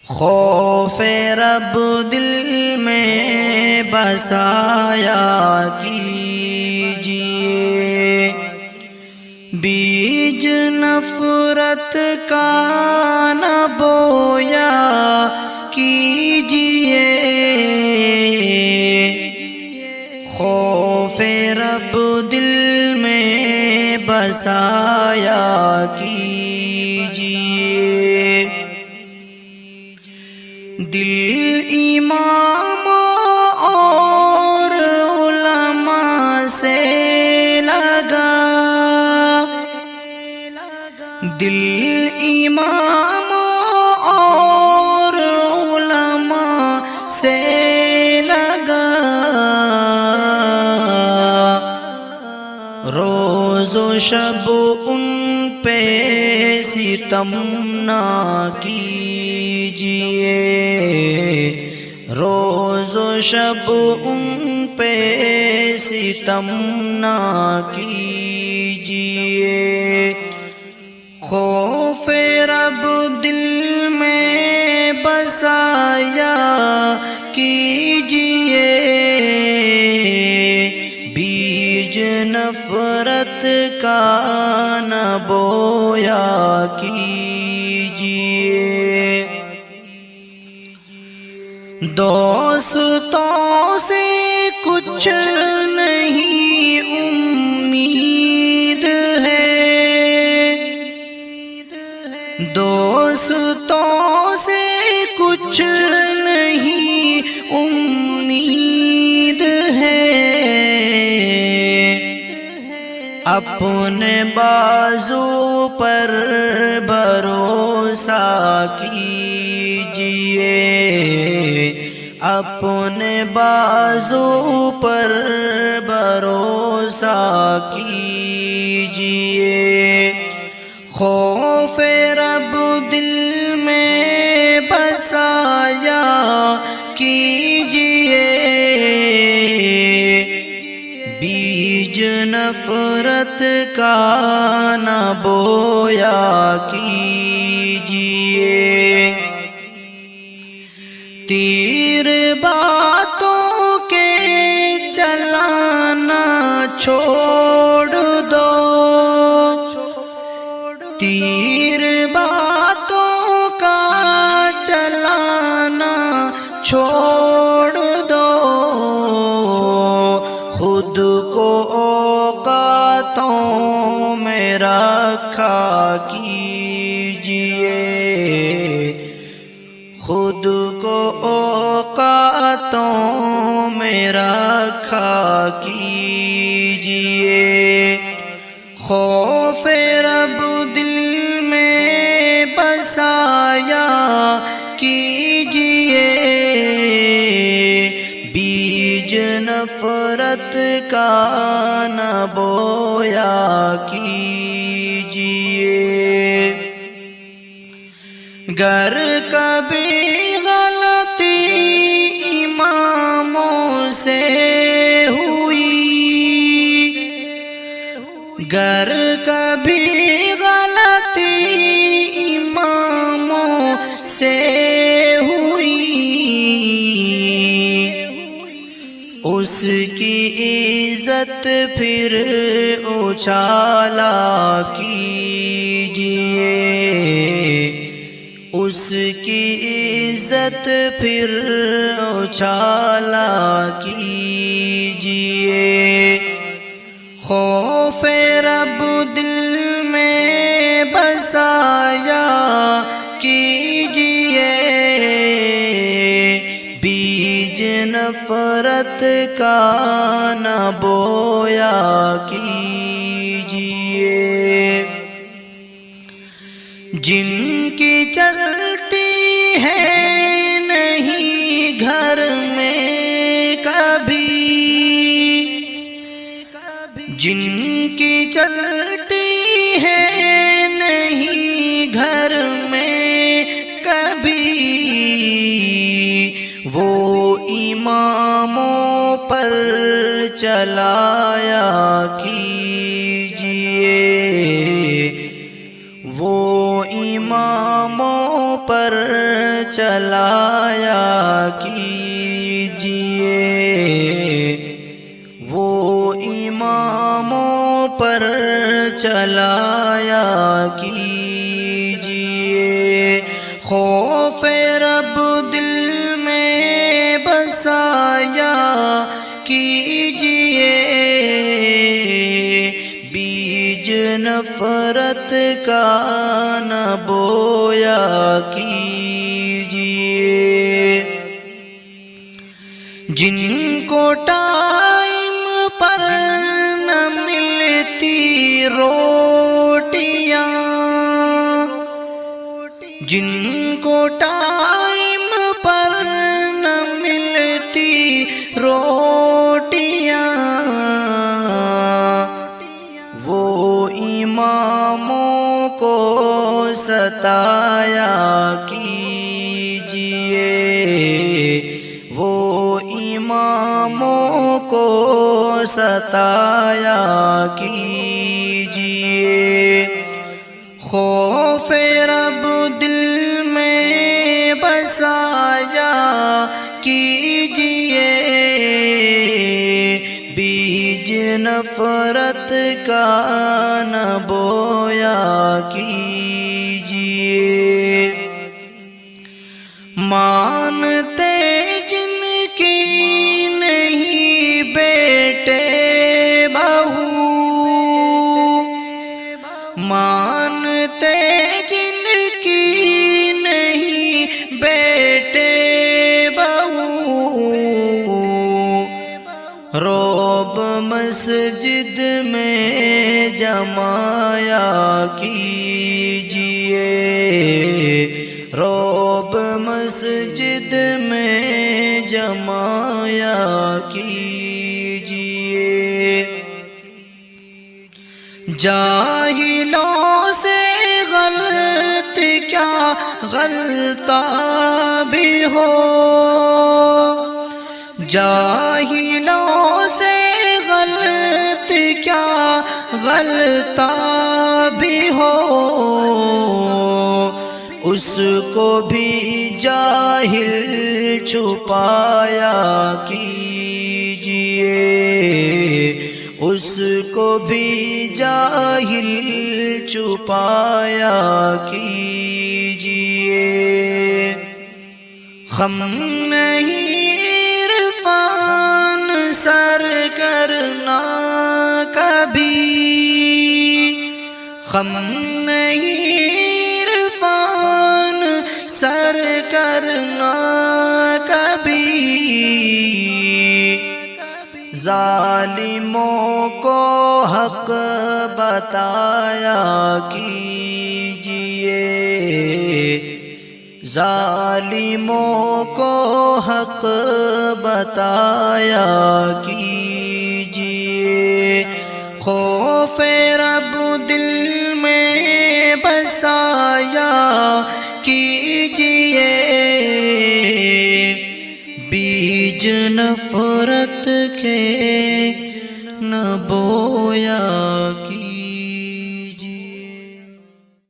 خوف رب دل میں بسایا کیجئے، بیج نفرت کا نہ بویا کیجئے، خوف رب دل میں بسایا کیجئے، دل امام اور علماء سے لگا، دل امام اور علماء سے لگا، روز و شب ان پہ ستم نہ کیجئے، روز و شب ان پہ ستم نہ کیجئے، خوف رب دل میں بسایا کیجئے، بیج نفرت کا نہ بویا کیجئے، دوستوں سے کچھ نہیں امید ہے، دوستوں سے کچھ نہیں امید ہے، اپنے بازو پر بھروسہ کیجئے، اپنے بازو پر بھروسہ کیجئے، خوف رب دل میں بسایا کیجئے، بیج نفرت کا نہ بویا کیجئے، تیر باتوں کے چلانا چھوڑ دو، تیر باتوں کا چلانا چھوڑ دو، خود کو اوقاتوں میں رکھا کیجئے، خود کو اوقاتوں میں رکھا کیجئے، خوف رب دل میں بسایا کیجئے، بیج نفرت کا نہ بویا کیجئے، گر کبھی غلطی اماموں سے ہوئی، گر کبھی غلطی اماموں سے ہوئی، اس کی عزت پھر اچھالا کیجئے، اس کی عزت پھر اچھالا کیجئے، خوف رب دل میں بسایا کیجئے، بیج نفرت کا نہ بویا کیجئے، جن کی چلتی ہے نہیں گھر میں کبھی، جن کی چلتی ہے نہیں گھر میں کبھی، وہ اماموں پر چلایا کیجئے، وہ اماموں پر چلایا کیجئے، وہ اماموں پر چلایا کیجئے، خوف رب دل میں بسایا کیجئے، بیج نفرت کا نہ بویا کیجئے، جن کو ٹائم پر نہ ملتی روٹیاں، جن کو ٹائم پر نہ ملتی روٹیاں، وہ اماموں کو ستایا کیجئے، وہ اماموں کو ستایا کیجئے، خوف رب دل میں بسایا کیجئے، بیج نفرت کا نہ بویا کیجئے، مانتے جن کی نہیں بیٹے بہو، مانتے جن کی نہیں بیٹے بہو، روب مسجد میں جمایا کیجئے، روب مسجد میں جمایا کیجئے، جاہلوں سے غلط کیا غلطہ بھی ہو، جاہلوں سے غلط کیا غلطہ بھی ہو، اس کو بھی جاہل چھپایا کیجئے، اس کو بھی جاہل چھپایا کیجئے، غم نہیں عرفان سر کرنا کبھی، غم نہیں عرفان سر کرنا کبھی، ظالموں کو حق بتایا کیجئے، ظالموں کو حق بتایا کیجئے، خوف رب دل میں بسایا کیجئے، بیج نفرت